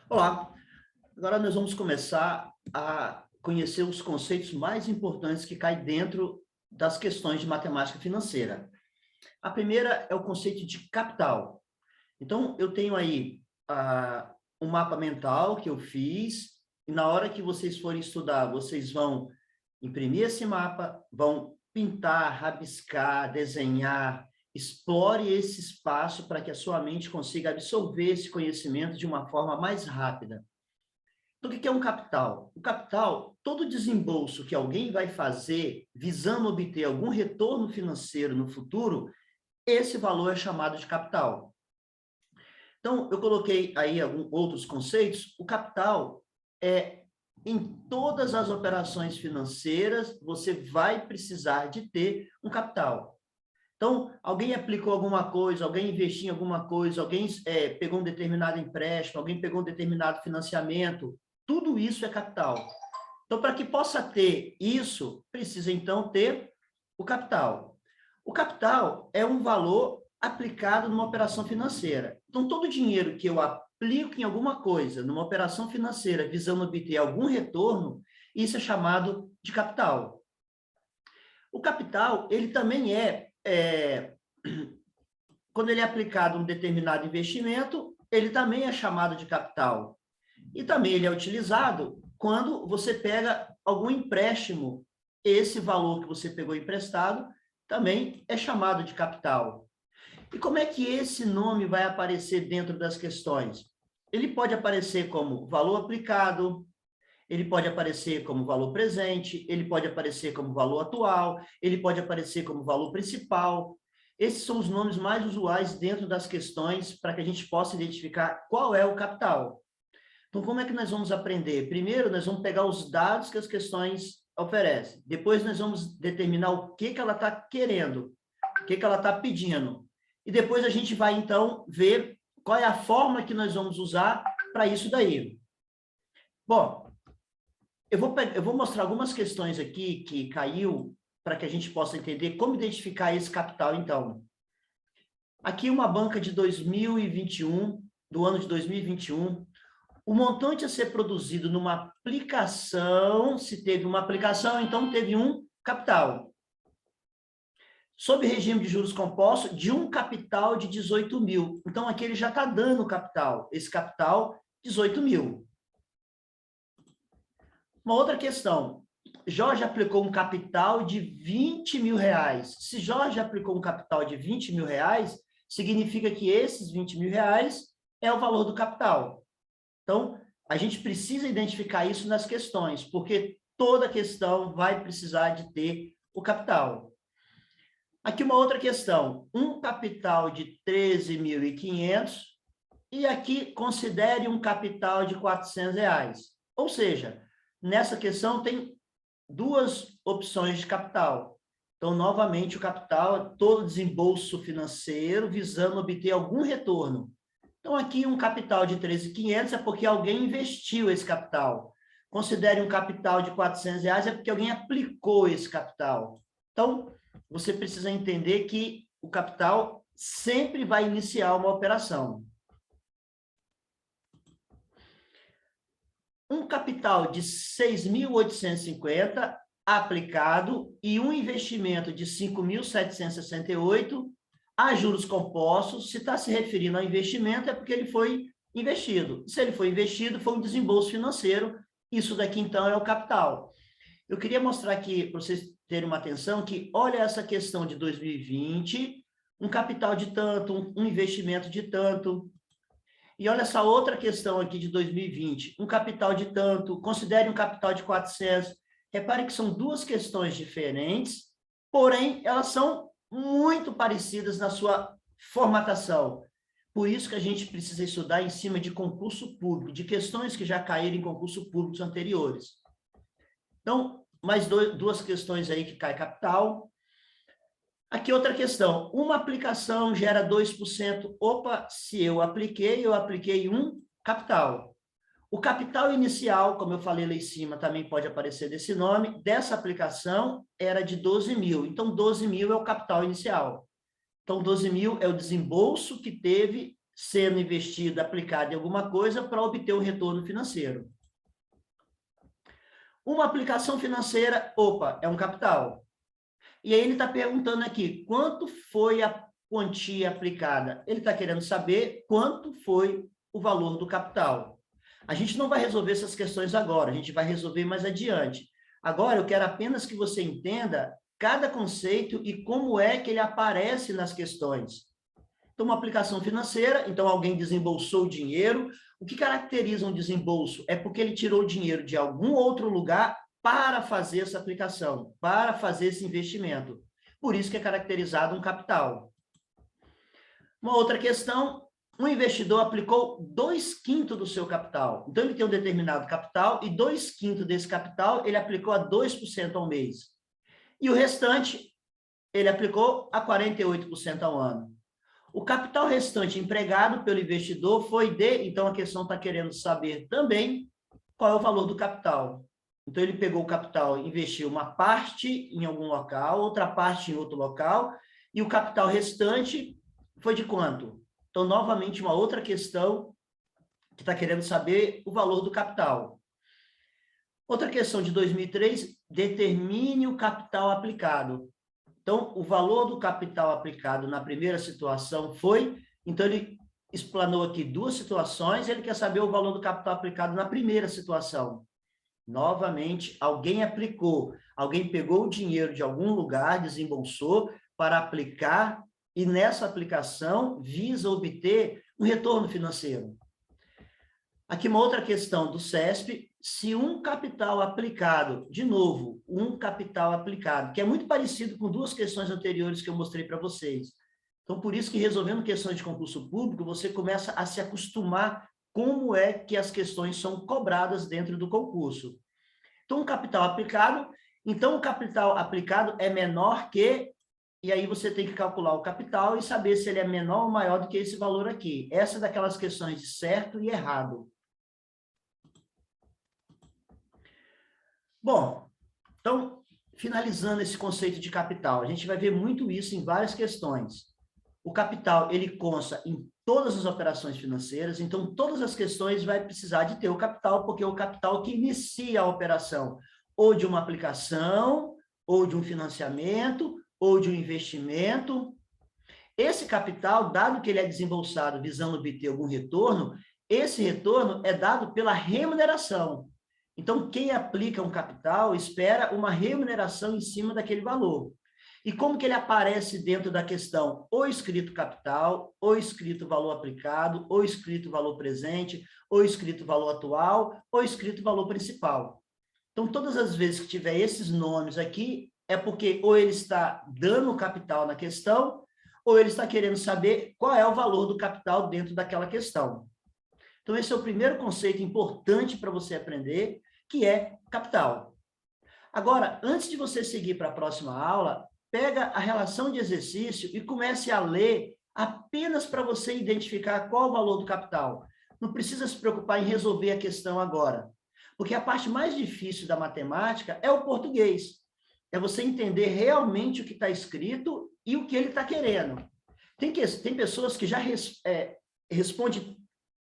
Olá, agora nós vamos começar a conhecer os conceitos mais importantes que caem dentro das questões de matemática financeira. A primeira é o conceito de capital. Então, eu tenho aí um mapa mental que eu fiz, e na hora que vocês forem estudar, vocês vão imprimir esse mapa, vão pintar, rabiscar, desenhar, explore esse espaço para que a sua mente consiga absorver esse conhecimento de uma forma mais rápida. Então, o que é um capital? O capital, todo desembolso que alguém vai fazer visando obter algum retorno financeiro no futuro, esse valor é chamado de capital. Então, eu coloquei aí alguns outros conceitos. O capital é, em todas as operações financeiras, você vai precisar de ter um capital. Então, alguém aplicou alguma coisa, alguém investiu em alguma coisa, alguém pegou um determinado empréstimo, alguém pegou um determinado financiamento, tudo isso é capital. Então, para que possa ter isso, precisa, então, ter o capital. O capital é um valor aplicado numa operação financeira. Então, todo dinheiro que eu aplico em alguma coisa, numa operação financeira, visando obter algum retorno, isso é chamado de capital. O capital, ele também quando ele é aplicado em um determinado investimento, ele também é chamado de capital. E também ele é utilizado quando você pega algum empréstimo. Esse valor que você pegou emprestado também é chamado de capital. E como é que esse nome vai aparecer dentro das questões? Ele pode aparecer como valor aplicado, ele pode aparecer como valor presente, ele pode aparecer como valor atual, ele pode aparecer como valor principal. Esses são os nomes mais usuais dentro das questões para que a gente possa identificar qual é o capital. Então, como é que nós vamos aprender? Primeiro, nós vamos pegar os dados que as questões oferecem. Depois, nós vamos determinar o que ela está querendo, o que ela está pedindo. E depois a gente vai, então, ver qual é a forma que nós vamos usar para isso daí. Bom, eu vou mostrar algumas questões aqui que caiu para que a gente possa entender como identificar esse capital, então. Aqui uma banca de 2021, do ano de 2021, o montante a ser produzido numa aplicação, se teve uma aplicação, então teve um capital. Sob regime de juros compostos, de um capital de 18 mil. Então, aqui ele já está dando capital. Esse capital, 18 mil. Uma outra questão. Jorge aplicou um capital de 20 mil reais. Se Jorge aplicou um capital de 20 mil reais, significa que esses 20 mil reais é o valor do capital. Então, a gente precisa identificar isso nas questões, porque toda questão vai precisar de ter o capital. Aqui uma outra questão. Um capital de 13.500 e aqui considere um capital de 400 reais. Ou seja, nessa questão tem duas opções de capital. Então, novamente, o capital é todo desembolso financeiro visando obter algum retorno. Então, aqui um capital de 13.500 é porque alguém investiu esse capital. Considere um capital de 400 reais é porque alguém aplicou esse capital. Então, você precisa entender que o capital sempre vai iniciar uma operação. Um capital de 6.850 aplicado e um investimento de 5.768 a juros compostos. Se está se referindo ao investimento, é porque ele foi investido. Se ele foi investido, foi um desembolso financeiro. Isso daqui, então, é o capital. Eu queria mostrar aqui, para vocês terem uma atenção, que olha essa questão de 2020, um capital de tanto, um investimento de tanto. E olha essa outra questão aqui de 2020, um capital de tanto, considere um capital de 400. Repare que são duas questões diferentes, porém, elas são muito parecidas na sua formatação. Por isso que a gente precisa estudar em cima de concurso público, de questões que já caíram em concurso públicos anteriores. Então, mais duas questões aí que cai capital. Aqui outra questão, uma aplicação gera 2%. Opa, se eu apliquei um capital. O capital inicial, como eu falei lá em cima, também pode aparecer desse nome, dessa aplicação era de 12 mil. Então, 12 mil é o capital inicial. Então, 12 mil é o desembolso que teve sendo investido, aplicado em alguma coisa para obter um retorno financeiro. Uma aplicação financeira, opa, é um capital. E aí ele está perguntando aqui, quanto foi a quantia aplicada? Ele está querendo saber quanto foi o valor do capital. A gente não vai resolver essas questões agora, a gente vai resolver mais adiante. Agora, eu quero apenas que você entenda cada conceito e como é que ele aparece nas questões. Então, uma aplicação financeira, então alguém desembolsou o dinheiro. O que caracteriza um desembolso? É porque ele tirou o dinheiro de algum outro lugar para fazer essa aplicação, para fazer esse investimento. Por isso que é caracterizado um capital. Uma outra questão, um investidor aplicou 2/5 do seu capital. Então, ele tem um determinado capital e 2/5 desse capital ele aplicou a 2% ao mês. E o restante, ele aplicou a 48% ao ano. O capital restante empregado pelo investidor foi de... Então, a questão está querendo saber também qual é o valor do capital. Então, ele pegou o capital, investiu uma parte em algum local, outra parte em outro local, e o capital restante foi de quanto? Então, novamente, uma outra questão que está querendo saber o valor do capital. Outra questão de 2003, determine o capital aplicado. Então, o valor do capital aplicado na primeira situação foi... Então, ele explanou aqui duas situações, ele quer saber o valor do capital aplicado na primeira situação. Novamente, alguém aplicou, alguém pegou o dinheiro de algum lugar, desembolsou para aplicar, e nessa aplicação visa obter um retorno financeiro. Aqui uma outra questão do CESP, se um capital aplicado, de novo, um capital aplicado, que é muito parecido com duas questões anteriores que eu mostrei para vocês. Então, por isso que resolvendo questões de concurso público, você começa a se acostumar como é que as questões são cobradas dentro do concurso. Então, um capital aplicado, então o capital aplicado é menor que, e aí você tem que calcular o capital e saber se ele é menor ou maior do que esse valor aqui. Essa é daquelas questões de certo e errado. Bom, então, finalizando esse conceito de capital, a gente vai ver muito isso em várias questões. O capital, ele consta em todas as operações financeiras, então todas as questões vai precisar de ter o capital, porque é o capital que inicia a operação, ou de uma aplicação, ou de um financiamento, ou de um investimento. Esse capital, dado que ele é desembolsado visando obter algum retorno, esse retorno é dado pela remuneração. Então, quem aplica um capital espera uma remuneração em cima daquele valor. E como que ele aparece dentro da questão? Ou escrito capital, ou escrito valor aplicado, ou escrito valor presente, ou escrito valor atual, ou escrito valor principal. Então, todas as vezes que tiver esses nomes aqui, é porque ou ele está dando o capital na questão, ou ele está querendo saber qual é o valor do capital dentro daquela questão. Então, esse é o primeiro conceito importante para você aprender, que é capital. Agora, antes de você seguir para a próxima aula, pega a relação de exercício e comece a ler apenas para você identificar qual o valor do capital. Não precisa se preocupar em resolver a questão agora, porque a parte mais difícil da matemática é o português. É você entender realmente o que está escrito e o que ele está querendo. Tem pessoas que já respondem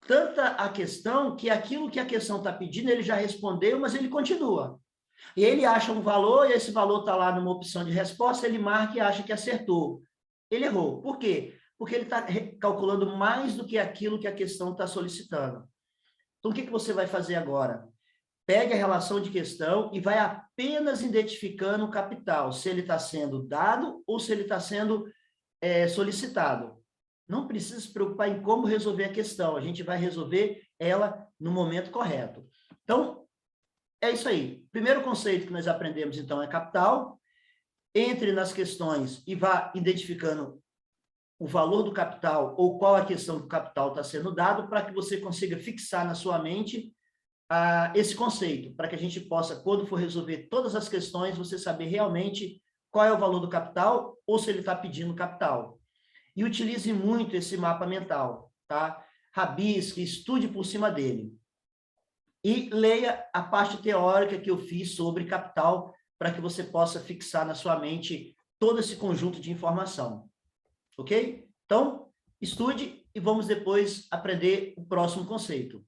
tanta a questão que aquilo que a questão está pedindo, ele já respondeu, mas ele continua. E ele acha um valor, e esse valor está lá numa opção de resposta, ele marca e acha que acertou. Ele errou. Por quê? Porque ele está calculando mais do que aquilo que a questão está solicitando. Então, o que você vai fazer agora? Pegue a relação de questão e vai apenas identificando o capital, se ele está sendo dado ou se ele está sendo solicitado. Não precisa se preocupar em como resolver a questão, a gente vai resolver ela no momento correto. Então, é isso aí. Primeiro conceito que nós aprendemos, então, é capital. Entre nas questões e vá identificando o valor do capital ou qual a questão que o capital está sendo dado para que você consiga fixar na sua mente esse conceito, para que a gente possa, quando for resolver todas as questões, você saber realmente qual é o valor do capital ou se ele está pedindo capital. E utilize muito esse mapa mental, tá? Rabisque, estude por cima dele. E leia a parte teórica que eu fiz sobre capital, para que você possa fixar na sua mente todo esse conjunto de informação. Ok? Então, estude e vamos depois aprender o próximo conceito.